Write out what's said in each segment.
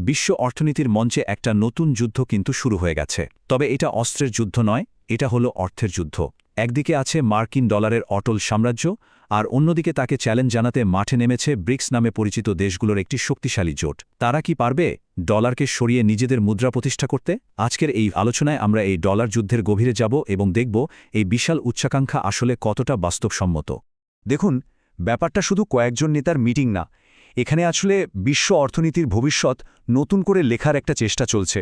বিশ্ব অর্থনীতির মঞ্চে একটা নতুন যুদ্ধ কিন্তু শুরু হয়ে গেছে। তবে এটা অস্ত্রের যুদ্ধ নয়, এটা হলো অর্থের যুদ্ধ। একদিকে আছে মার্কিন ডলারের অটল সাম্রাজ্য, আর অন্যদিকে তাকে চ্যালেঞ্জ জানাতে মাঠে নেমেছে ব্রিক্স নামে পরিচিত দেশগুলোর একটি শক্তিশালী জোট। তারা কি পারবে ডলারকে সরিয়ে নিজেদের মুদ্রা প্রতিষ্ঠা করতে? আজকের এই আলোচনায় আমরা এই ডলার যুদ্ধের গভীরে যাব এবং দেখব এই বিশাল উচ্চাকাঙ্ক্ষা আসলে কতটা বাস্তবসম্মত। দেখুন, ব্যাপারটা শুধু কয়েকজন নেতার মিটিং না, এখানে আসলে বিশ্ব অর্থনীতির ভবিষ্যৎ নতুন করে লেখার একটা চেষ্টা চলছে।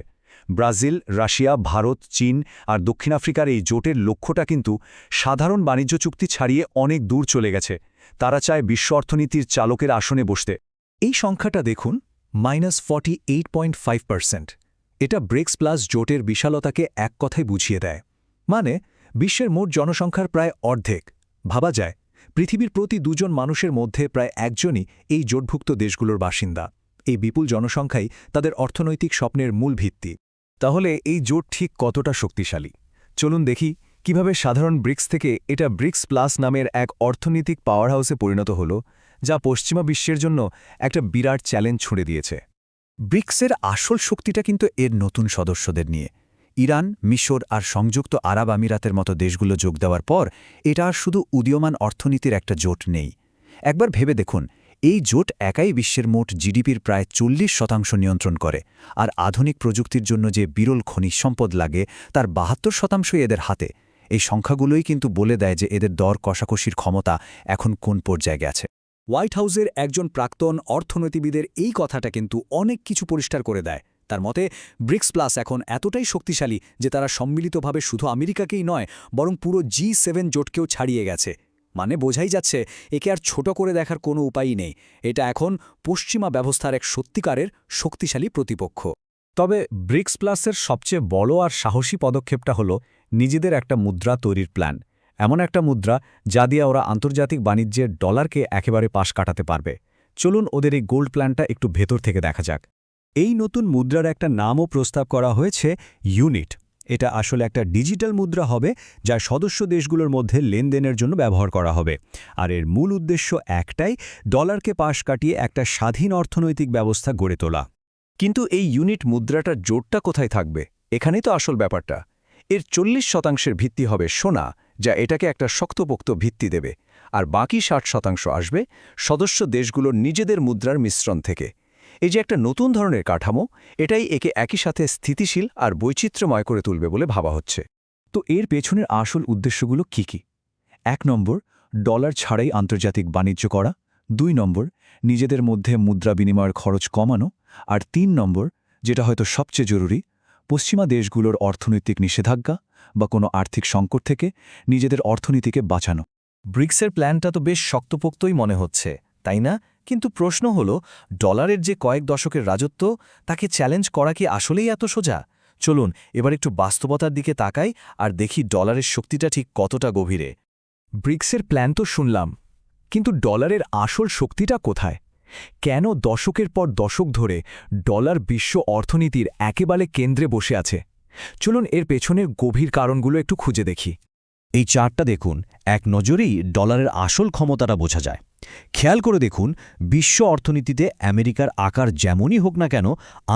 ব্রাজিল, রাশিয়া, ভারত, চীন আর দক্ষিণ আফ্রিকার এই জোটের লক্ষ্যটা কিন্তু সাধারণ বাণিজ্য চুক্তি ছাড়িয়ে অনেক দূর চলে গেছে। তারা চায় বিশ্ব অর্থনীতির চালকের আসনে বসতে। এই সংখ্যাটা দেখুন, -48.5%। এটা ব্রিক্স প্লাস জোটের বিশালতাকে এক কথায় বুঝিয়ে দেয়। মানে বিশ্বের মোট জনসংখ্যার প্রায় অর্ধেক। ভাবা যায়, পৃথিবীর প্রতি দুজন মানুষের মধ্যে প্রায় একজনই এই জোটভুক্ত দেশগুলোর বাসিন্দা। এই বিপুল জনসংখ্যাই তাদের অর্থনৈতিক স্বপ্নের মূল ভিত্তি। তাহলে এই জোট ঠিক কতটা শক্তিশালী? চলুন দেখি কিভাবে সাধারণ ব্রিক্স থেকে এটা ব্রিক্স প্লাস নামের এক অর্থনৈতিক পাওয়ার হাউসে পরিণত হল, যা পশ্চিমা বিশ্বের জন্য একটা বিরাট চ্যালেঞ্জ ছুঁড়ে দিয়েছে। ব্রিক্সের আসল শক্তিটা কিন্তু এর নতুন সদস্যদের নিয়ে। ইরান, মিশর আর সংযুক্ত আরব আমিরাতের মতো দেশগুলো যোগ দেওয়ার পর এটা আর শুধু উদীয়মান অর্থনীতির একটা জোট নেই। একবার ভেবে দেখুন, এই জোট একাই বিশ্বের মোট জিডিপির প্রায় 40% নিয়ন্ত্রণ করে, আর আধুনিক প্রযুক্তির জন্য যে বিরল খনিজ সম্পদ লাগে তার 72%ই এদের হাতে। এই সংখ্যাগুলোই কিন্তু বলে দেয় যে এদের দর কষাকষির ক্ষমতা এখন কোন পর্যায়ে গেছে। হোয়াইট হাউসের একজন প্রাক্তন অর্থনীতিবিদের এই কথাটা কিন্তু অনেক কিছু পরিষ্কার করে দেয়। তার মতে ব্রিক্স প্লাস এখন এতটাই শক্তিশালী যে তারা সম্মিলিতভাবে শুধু আমেরিকাকেই নয়, বরং পুরো G7 জোটকেও ছাড়িয়ে গেছে। মানে বোঝাই যাচ্ছে, একে আর ছোট করে দেখার কোনো উপায়ই নেই। এটা এখন পশ্চিমা ব্যবস্থার এক সত্যিকারের শক্তিশালী প্রতিপক্ষ। তবে ব্রিক্স প্লাসের সবচেয়ে বড় আর সাহসী পদক্ষেপটা হলো নিজেদের একটা মুদ্রা তৈরির প্ল্যান। এমন একটা মুদ্রা যা দিয়ে ওরা আন্তর্জাতিক বাণিজ্যের ডলারকে একেবারে পাশ কাটাতে পারবে। চলুন ওদের এই গোল্ড প্ল্যানটা একটু ভেতর থেকে দেখা যাক। এই নতুন মুদ্রার একটা নামও প্রস্তাব করা হয়েছে, ইউনিট। এটা আসলে একটা ডিজিটাল মুদ্রা হবে, যা সদস্য দেশগুলোর মধ্যে লেনদেনের জন্য ব্যবহার করা হবে। আর এর মূল উদ্দেশ্য একটাই, ডলারকে পাশ কাটিয়ে একটা স্বাধীন অর্থনৈতিক ব্যবস্থা গড়ে তোলা। কিন্তু এই ইউনিট মুদ্রাটার জোরটা কোথায় থাকবে? এখানেই তো আসল ব্যাপারটা। এর 40% ভিত্তি হবে সোনা, যা এটাকে একটা শক্তপোক্ত ভিত্তি দেবে, আর বাকি 60% আসবে সদস্য দেশগুলোর নিজেদের মুদ্রার মিশ্রণ থেকে। এই যে একটা নতুন ধরনের কাঠামো, এটাই একে একই সাথে স্থিতিশীল আর বৈচিত্র্যময় করে তুলবে বলে ভাবা হচ্ছে। তো এর পেছনের আসল উদ্দেশ্যগুলো কি কি? 1 নম্বর, ডলার ছাড়াই আন্তর্জাতিক বাণিজ্য করা। 2 নম্বর, নিজেদের মধ্যে মুদ্রা বিনিময়ের খরচ কমানো। আর 3 নম্বর, যেটা হয়তো সবচেয়ে জরুরি, পশ্চিমা দেশগুলোর অর্থনৈতিক নিষেধাজ্ঞা বা কোনো আর্থিক সংকট থেকে নিজেদের অর্থনীতিকে বাঁচানো। ব্রিক্সের প্ল্যানটা তো বেশ শক্তপোক্তই মনে হচ্ছে, তাই না? কিন্তু প্রশ্ন হলো, ডলারের যে কয়েক দশকের রাজত্ব, তাকে চ্যালেঞ্জ করা কি আসলেই এত সোজা? চলুন এবার একটু বাস্তবতার দিকে তাকাই আর দেখি ডলারের শক্তিটা ঠিক কতটা গভীরে। ব্রিক্সের প্ল্যান তো শুনলাম, কিন্তু ডলারের আসল শক্তিটা কোথায়? কেন দশকের পর দশক ধরে ডলার বিশ্ব অর্থনীতির একেবারে কেন্দ্রে বসে আছে? চলুন এর পেছনের গভীর কারণগুলো একটু খুঁজে দেখি। এই চার্টটা দেখুন, এক নজরেই ডলারের আসল ক্ষমতাটা বোঝা যায়। খেয়াল করে দেখুন, বিশ্ব অর্থনীতিতে আমেরিকার আকার যেমনই হোক না কেন,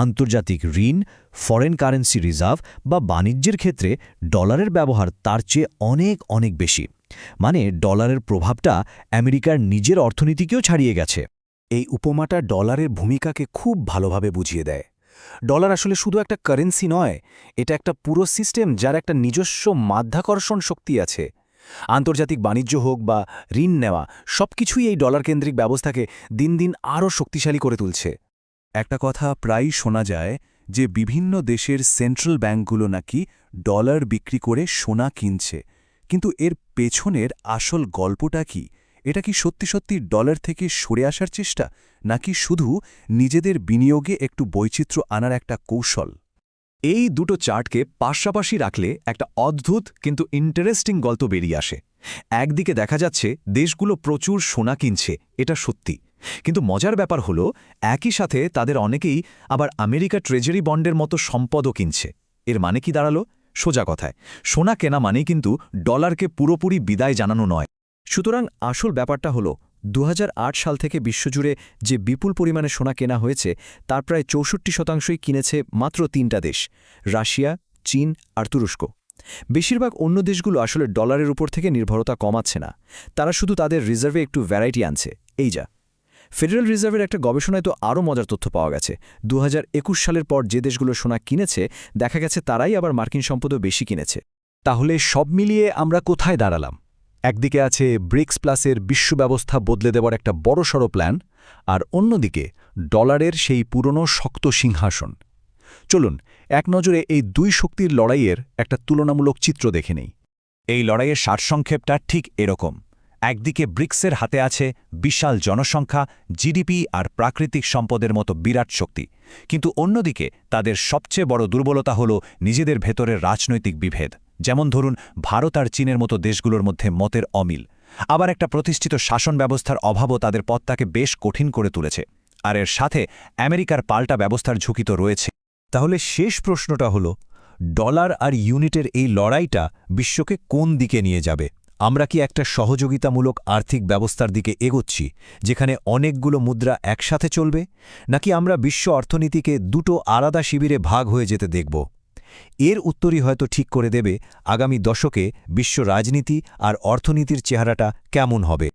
আন্তর্জাতিক ঋণ, ফরেন কারেন্সি রিজার্ভ বা বাণিজ্যের ক্ষেত্রে ডলারের ব্যবহার তার চেয়ে অনেক অনেক বেশি। মানে ডলারের প্রভাবটা আমেরিকার নিজের অর্থনীতিকেও ছাড়িয়ে গেছে। এই উপমাটা ডলারের ভূমিকাকে খুব ভালোভাবে বুঝিয়ে দেয়। ডলার আসলে শুধু একটা কারেন্সি নয়, এটা একটা পুরো সিস্টেম যার একটা নিজস্ব মাধ্যাকর্ষণ শক্তি আছে। আন্তর্জাতিক বাণিজ্য হোক বা ঋণ নেওয়া, সবকিছুই এই ডলার কেন্দ্রিক ব্যবস্থাকে দিন দিন আরও শক্তিশালী করে তুলছে। একটা কথা প্রায়ই শোনা যায় যে বিভিন্ন দেশের সেন্ট্রাল ব্যাঙ্কগুলো নাকি ডলার বিক্রি করে সোনা কিনছে। কিন্তু এর পেছনের আসল গল্পটা কি? এটা কি সত্যি সত্যি ডলার থেকে সরে আসার চেষ্টা, নাকি শুধু নিজেদের বিনিয়োগে একটু বৈচিত্র্য আনার একটা কৌশল? এই দুটো চার্টকে পাশাপাশি রাখলে একটা অদ্ভুত কিন্তু ইন্টারেস্টিং গল্প বেরিয়ে আসে। একদিকে দেখা যাচ্ছে দেশগুলো প্রচুর সোনা কিনছে, এটা সত্যি। কিন্তু মজার ব্যাপার হলো, একই সাথে তাদের অনেকেই আবার আমেরিকা ট্রেজারি বন্ডের মতো সম্পদও কিনছে। এর মানে কি দাঁড়ালো? সোজা কথায়, সোনা কেনা মানেই কিন্তু ডলারকে পুরোপুরি বিদায় জানানো নয়। সুতরাং আসল ব্যাপারটা হলো, 2008 সাল থেকে বিশ্বজুড়ে যে বিপুল পরিমাণে সোনা কেনা হয়েছে তার প্রায় 64% কিনেছে মাত্র 3টা দেশ, রাশিয়া, চীন আর তুরস্ক। বেশিরভাগ অন্য দেশগুলো আসলে ডলারের উপর থেকে নির্ভরতা কমাচ্ছে না, তারা শুধু তাদের রিজার্ভে একটু ভ্যারাইটি আনছে। এই যা ফেডারেল রিজার্ভের একটা গবেষণায় তো আরও মজার তথ্য পাওয়া গেছে। 2021 সালের পর যে দেশগুলো সোনা কিনেছে দেখা গেছে তারাই আবার মার্কিন সম্পদও বেশি কিনেছে। তাহলে সব মিলিয়ে আমরা কোথায় দাঁড়ালাম? একদিকে আছে ব্রিক্স প্লাসের বিশ্ব ব্যবস্থা বদলে দেওয়ার একটা বড়সড় প্ল্যান, আর অন্যদিকে ডলারের সেই পুরনো শক্ত সিংহাসন। চলুন এক নজরে এই দুই শক্তির লড়াইয়ের একটা তুলনামূলক চিত্র দেখে নেই। এই লড়াইয়ের সারসংক্ষেপটা ঠিক এরকম। একদিকে ব্রিক্সের হাতে আছে বিশাল জনসংখ্যা, জিডিপি আর প্রাকৃতিক সম্পদের মতো বিরাট শক্তি, কিন্তু অন্যদিকে তাদের সবচেয়ে বড় দুর্বলতা হল নিজেদের ভেতরের রাজনৈতিক বিভেদ। যেমন ধরুন, ভারত আর চীনের মতো দেশগুলোর মধ্যে মতের অমিল। আবার একটা প্রতিষ্ঠিত শাসন ব্যবস্থার অভাবও তাদের পথটাকে বেশ কঠিন করে তুলেছে। আর এর সাথে আমেরিকার পাল্টা ব্যবস্থার ঝুঁকি তো রয়েছে। তাহলে শেষ প্রশ্নটা হলো, ডলার আর ইউনিটের এই লড়াইটা বিশ্বকে কোন দিকে নিয়ে যাবে? আমরা কি একটা সহযোগিতামূলক আর্থিক ব্যবস্থার দিকে এগোচ্ছি, যেখানে অনেকগুলো মুদ্রা একসাথে চলবে, নাকি আমরা বিশ্ব অর্থনীতিকে দুটো আলাদা শিবিরে ভাগ হয়ে যেতে দেখব? এর উত্তরই হয়তো ঠিক করে দেবে আগামী দশকে বিশ্ব রাজনীতি আর অর্থনীতির চেহারাটা কেমন হবে।